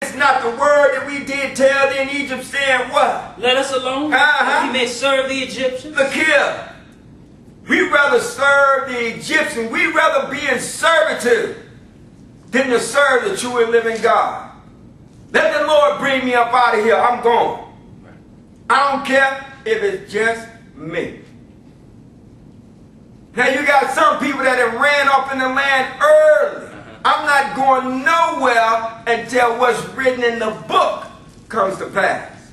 It's not the word that we did tell in Egypt saying what? Let us alone, that we may serve the Egyptians. Look here. We'd rather serve the Egyptians. We'd rather be in servitude than to serve the true and living God. Let the Lord bring me up out of here. I'm going. I don't care if it's just me. Now you got some people that have ran off in the land early. I'm not going nowhere until what's written in the book comes to pass.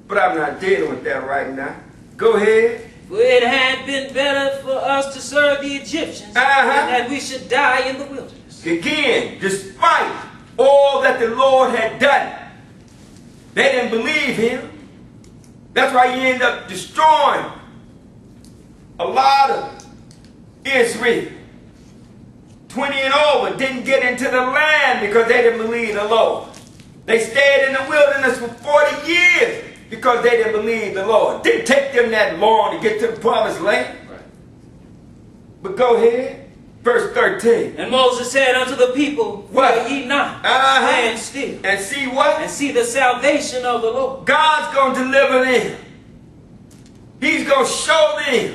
But I'm not dealing with that right now. Go ahead. For it had been better for us to serve the Egyptians than that we should die in the wilderness. Again, despite all that the Lord had done, they didn't believe him. That's why he ended up destroying a lot of Israel. 20 and over didn't get into the land because they didn't believe the Lord. They stayed in the wilderness for 40 years because they didn't believe the Lord. Didn't take them that long to get to the promised land. Right. But go ahead. Verse 13. And Moses said unto the people, fear ye not, stand still. And see what? And see the salvation of the Lord. God's going to deliver them. He's going to show them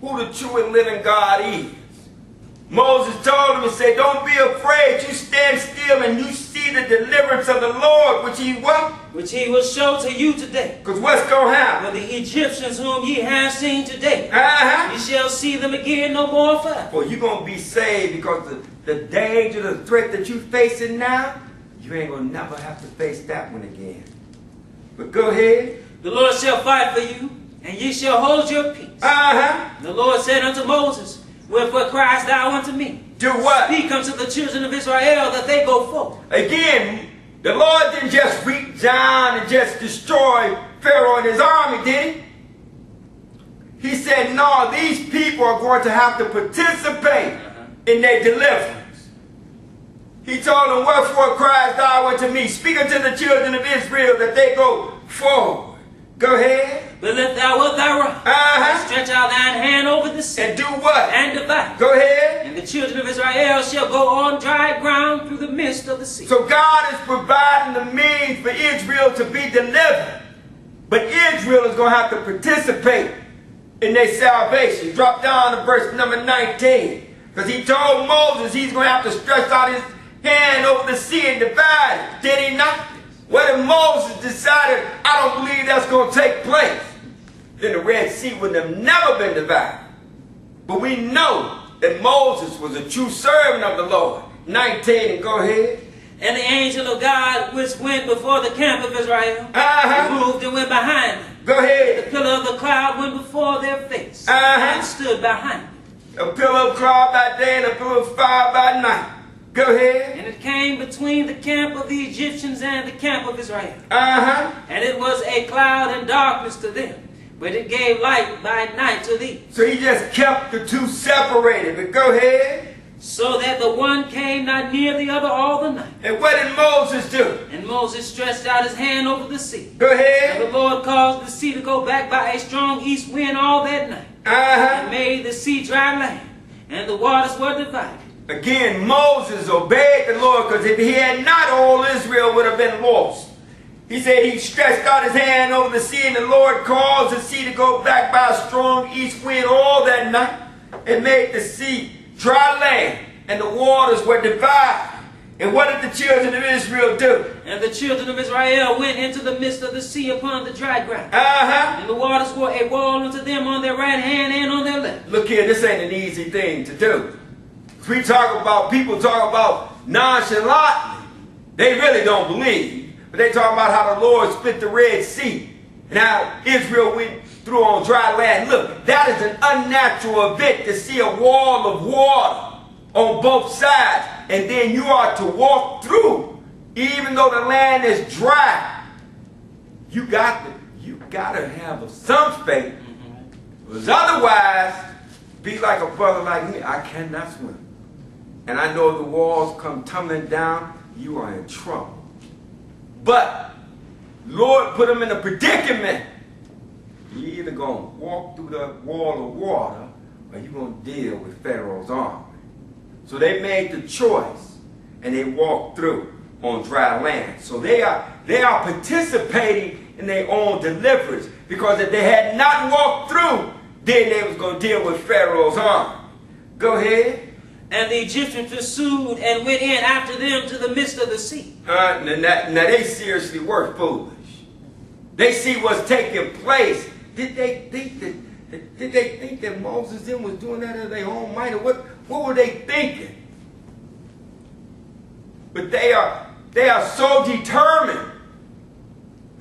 who the true and living God is. Moses told him and said, don't be afraid. You stand still and you see the deliverance of the Lord, which he what? Which he will show to you today. Because what's going to happen? For the Egyptians whom ye have seen today, ye shall see them again no more forever. Well, you're going to be saved because the danger, the threat that you're facing now, you ain't going to never have to face that one again. But go ahead. The Lord shall fight for you, and ye shall hold your peace. The Lord said unto Moses, wherefore criest thou unto me? Do what? Speak unto the children of Israel that they go forward. Again, the Lord didn't just reach down and just destroy Pharaoh and his army, did he? He said, no, these people are going to have to participate in their deliverance. He told them, wherefore criest thou unto me? Speak unto the children of Israel that they go forward. Go ahead. But lift thou up thy rod, stretch out thine hand over the sea, and do what? And divide. Go ahead. And the children of Israel shall go on dry ground through the midst of the sea. So God is providing the means for Israel to be delivered. But Israel is going to have to participate in their salvation. Drop down to verse number 19. Because he told Moses he's going to have to stretch out his hand over the sea and divide it. Did he not? Well, if Moses decided, I don't believe that's going to take place, then the Red Sea would have never been divided. But we know that Moses was a true servant of the Lord. 19, and go ahead. And the angel of God which went before the camp of Israel moved and went behind them. Go ahead. The pillar of the cloud went before their face and stood behind them. A pillar of cloud by day and a pillar of fire by night. Go ahead. And it came between the camp of the Egyptians and the camp of Israel. And it was a cloud and darkness to them, but it gave light by night to thee. So he just kept the two separated. But go ahead. So that the one came not near the other all the night. And what did Moses do? And Moses stretched out his hand over the sea. Go ahead. And the Lord caused the sea to go back by a strong east wind all that night. And made the sea dry land, and the waters were divided. Again, Moses obeyed the Lord, because if he had not, all Israel would have been lost. He said he stretched out his hand over the sea, and the Lord caused the sea to go back by a strong east wind all that night, and made the sea dry land, and the waters were divided. And what did the children of Israel do? And the children of Israel went into the midst of the sea upon the dry ground. And the waters were a wall unto them on their right hand and on their left. Look here, this ain't an easy thing to do. We talk about, people talk about nonchalantly. They really don't believe. But they talk about how the Lord split the Red Sea. And how Israel went through on dry land. Look, that is an unnatural event to see a wall of water on both sides. And then you are to walk through. Even though the land is dry. You got to have some faith. Because otherwise, be like a brother like me. I cannot swim. And I know if the walls come tumbling down, you are in trouble. But Lord put them in a predicament. You're either going to walk through the wall of water, or you're going to deal with Pharaoh's army. So they made the choice, and they walked through. on dry land. So they are participating in their own deliverance, because if they had not walked through, then they was going to deal with Pharaoh's army. Go ahead. And the Egyptians pursued and went in after them to the midst of the sea. Now they seriously were foolish. They see what's taking place. Did they think that Moses then was doing that of their own might? Or what were they thinking? But they are so determined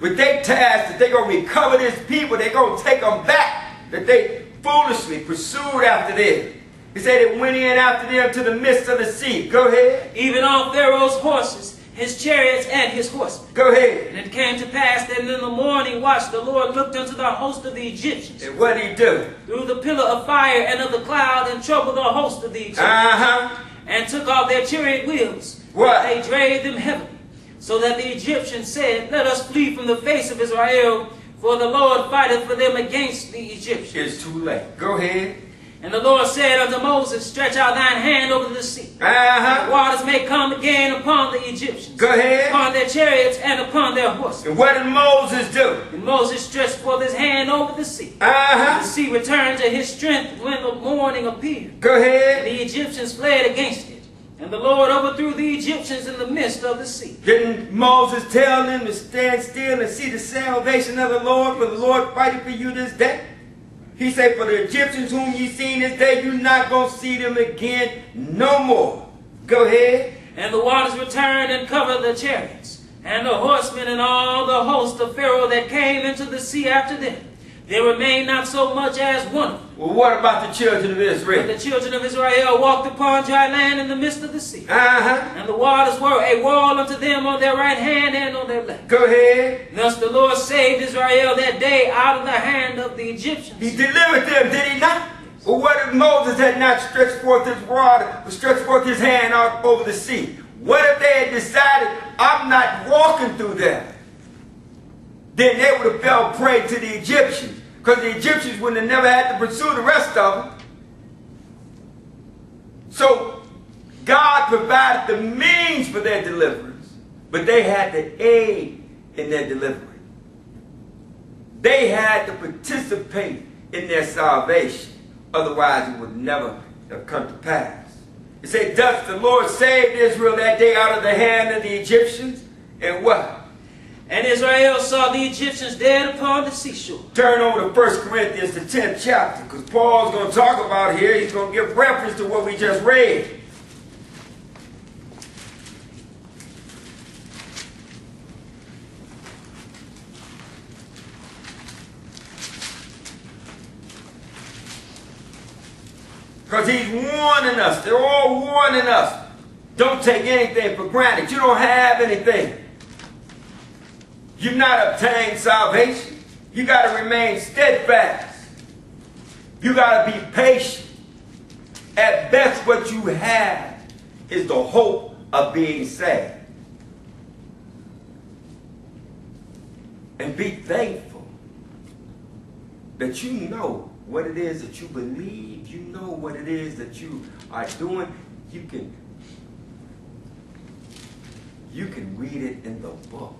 with their task that they're going to recover this people. They're going to take them back, that they foolishly pursued after them. He said it went in after them to the midst of the sea. Go ahead. Even on Pharaoh's horses, his chariots, and his horsemen. Go ahead. And it came to pass that in the morning watch the Lord looked unto the host of the Egyptians. And what did he do? Through the pillar of fire and of the cloud, and troubled the host of the Egyptians. And took off their chariot wheels. What? They drave them heavily. So that the Egyptians said, let us flee from the face of Israel, for the Lord fighteth for them against the Egyptians. It's too late. Go ahead. And the Lord said unto Moses, stretch out thine hand over the sea. The waters may come again upon the Egyptians. Go ahead. Upon their chariots and upon their horses. And what did Moses do? And Moses stretched forth his hand over the sea. The sea returned to his strength when the morning appeared. Go ahead. And the Egyptians fled against it. And the Lord overthrew the Egyptians in the midst of the sea. Didn't Moses tell them to stand still and see the salvation of the Lord, for the Lord fighting for you this day? He said, for the Egyptians whom ye seen this day, you're not going to see them again no more. Go ahead. And the waters returned and covered the chariots, and the horsemen and all the host of Pharaoh that came into the sea after them. There remained not so much as one of them. Well, what about the children of Israel? But the children of Israel walked upon dry land in the midst of the sea. And the waters were a wall unto them on their right hand and on their left. Go ahead. Thus the Lord saved Israel that day out of the hand of the Egyptians. He delivered them, did he not? Well, what if Moses had not stretched forth his rod, or stretched forth his hand out over the sea? What if they had decided, I'm not walking through that? Then they would have fell prey to the Egyptians, because the Egyptians would have never had to pursue the rest of them. So God provided the means for their deliverance, but they had to aid in their deliverance. They had to participate in their salvation. Otherwise, it would never have come to pass. It said, thus the Lord saved Israel that day out of the hand of the Egyptians. And what? And Israel saw the Egyptians dead upon the seashore. Turn over to 1 Corinthians, the 10th chapter, because Paul's going to talk about here. He's going to give reference to what we just read. Because he's warning us. They're all warning us. Don't take anything for granted. You don't have anything. You've not obtained salvation. You got to remain steadfast. You got to be patient. At best, what you have is the hope of being saved. And be thankful that you know what it is that you believe. You know what it is that you are doing. You can read it in the book.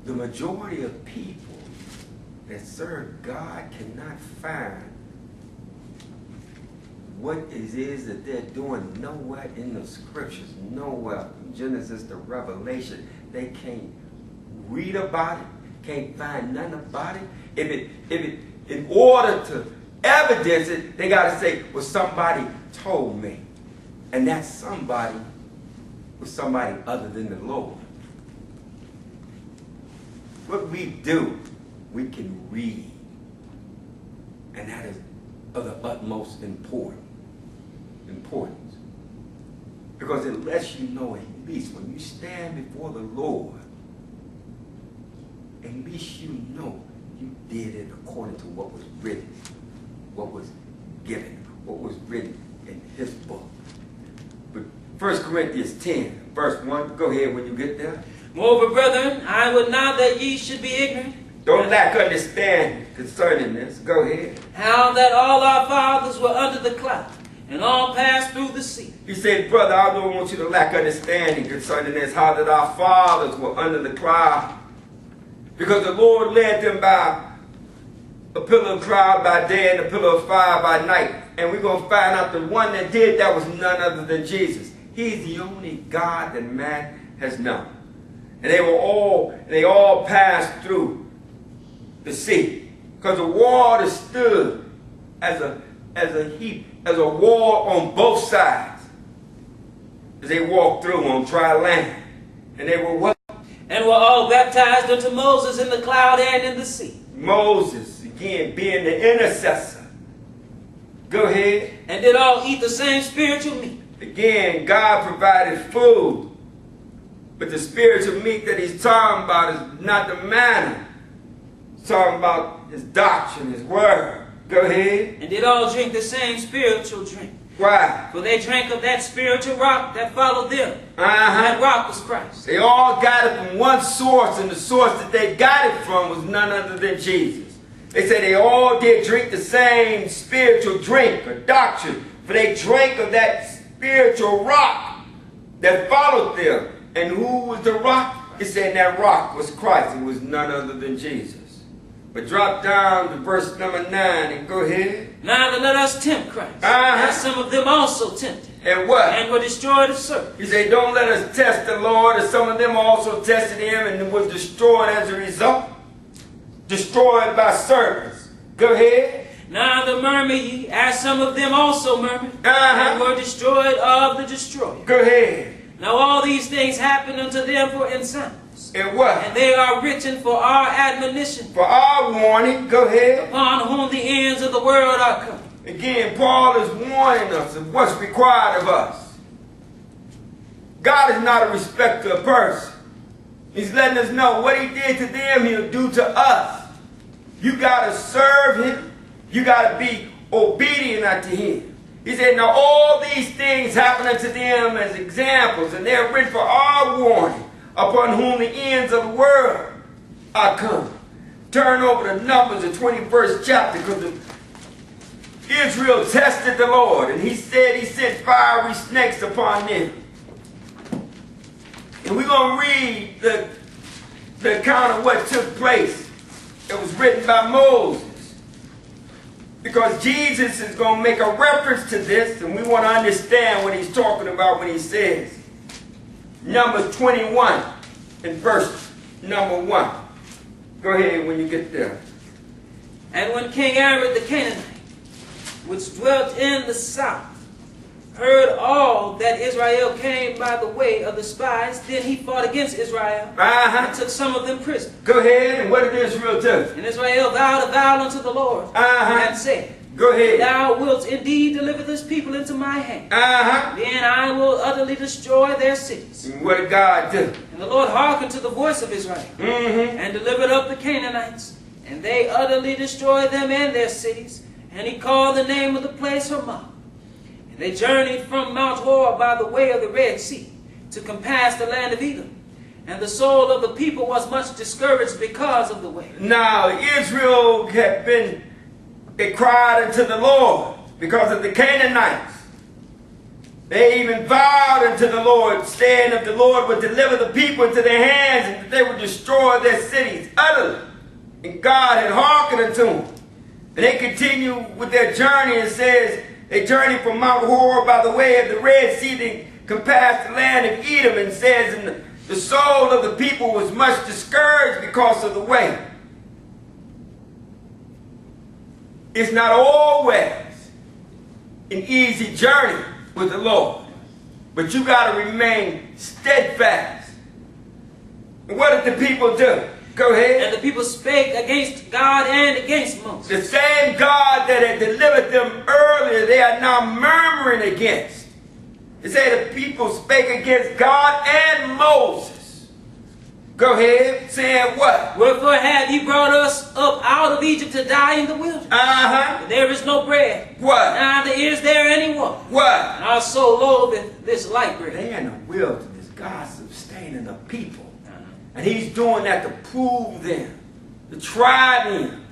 The majority of people that serve God cannot find what it is that they're doing nowhere in the scriptures, nowhere from Genesis to Revelation. They can't read about it, can't find nothing about it. In order to evidence it, they got to say, well, somebody told me. And that somebody was somebody other than the Lord. What we do, we can read. And that is of the utmost importance. Because it lets you know, at least when you stand before the Lord, at least you know you did it according to what was written, what was given, what was written in his book. But 1 Corinthians 10, verse 1, go ahead when you get there. Moreover, brethren, I would not that ye should be ignorant. Don't lack understanding concerning this. Go ahead. How that all our fathers were under the cloud, and all passed through the sea. He said, brother, I don't want you to lack understanding concerning this, how that our fathers were under the cloud. Because the Lord led them by a pillar of cloud by day and a pillar of fire by night. And we're going to find out the one that did that was none other than Jesus. He's the only God that man has known. And they all passed through the sea. Because the water stood as a heap, as a wall on both sides. As they walked through on dry land. And they were what? And were all baptized unto Moses in the cloud and in the sea. Moses, again, being the intercessor. Go ahead. And did all eat the same spiritual meat. Again, God provided food. But the spiritual meat that he's talking about is not the manna. He's talking about his doctrine, his word. Go ahead. And did all drink the same spiritual drink. Why? For they drank of that spiritual rock that followed them. That rock was Christ. They all got it from one source, and the source that they got it from was none other than Jesus. They say they all did drink the same spiritual drink or doctrine, for they drank of that spiritual rock that followed them. And who was the rock? It said that rock was Christ. It was none other than Jesus. But drop down to verse number 9 and go ahead. Neither let us tempt Christ, as some of them also tempted. And what? And were destroyed of serpents. He said, don't let us test the Lord, as some of them also tested him and was destroyed as a result. Destroyed by serpents. Go ahead. Neither murmur ye, as some of them also murmured, and were destroyed of the destroyer. Go ahead. Now all these things happened unto them for ensamples. And what? And they are written for our admonition. For our warning. Go ahead. Upon whom the ends of the world are come. Again, Paul is warning us of what's required of us. God is not a respecter of person. He's letting us know what he did to them, he'll do to us. You got to serve him. You got to be obedient unto him. He said, now all these things happen unto them as examples, and they're written for our warning, upon whom the ends of the world are come. Turn over to Numbers, the 21st chapter, because Israel tested the Lord, and he said he sent fiery snakes upon them. And we're going to read the account of what took place. It was written by Moses. Because Jesus is going to make a reference to this, and we want to understand what he's talking about when he says, Numbers 21 and verse number 1. Go ahead when you get there. And when King Arad the Canaanite, which dwelt in the south, heard all that Israel came by the way of the spies, then he fought against Israel and took some of them prisoners. Go ahead, and what did Israel do? And Israel vowed a vow unto the Lord and said, go ahead. Thou wilt indeed deliver this people into my hand. Then I will utterly destroy their cities. And what did God do? And the Lord hearkened to the voice of Israel and delivered up the Canaanites. And they utterly destroyed them and their cities. And he called the name of the place Ramah. And they journeyed from Mount Hor by the way of the Red Sea to compass the land of Edom. And the soul of the people was much discouraged because of the way. Now Israel they cried unto the Lord because of the Canaanites. They even vowed unto the Lord, saying that the Lord would deliver the people into their hands and that they would destroy their cities utterly. And God had hearkened unto them. And they continue with their journey and says, they journeyed from Mount Hor by the way of the Red Sea to compass the land of Edom, and says, and the soul of the people was much discouraged because of the way. It's not always an easy journey with the Lord, but you got to remain steadfast. And what did the people do? Go ahead. And the people spake against God and against Moses. The same God that had delivered them earlier, they are now murmuring against. It said the people spake against God and Moses. Go ahead, saying what? Wherefore have ye brought us up out of Egypt to die in the wilderness? There is no bread. What? Neither is there any water. What? And our soul loatheth this light bread. They in the wilderness, God's sustaining the people. And he's doing that to prove them, to try them,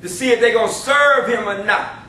to see if they're going to serve him or not.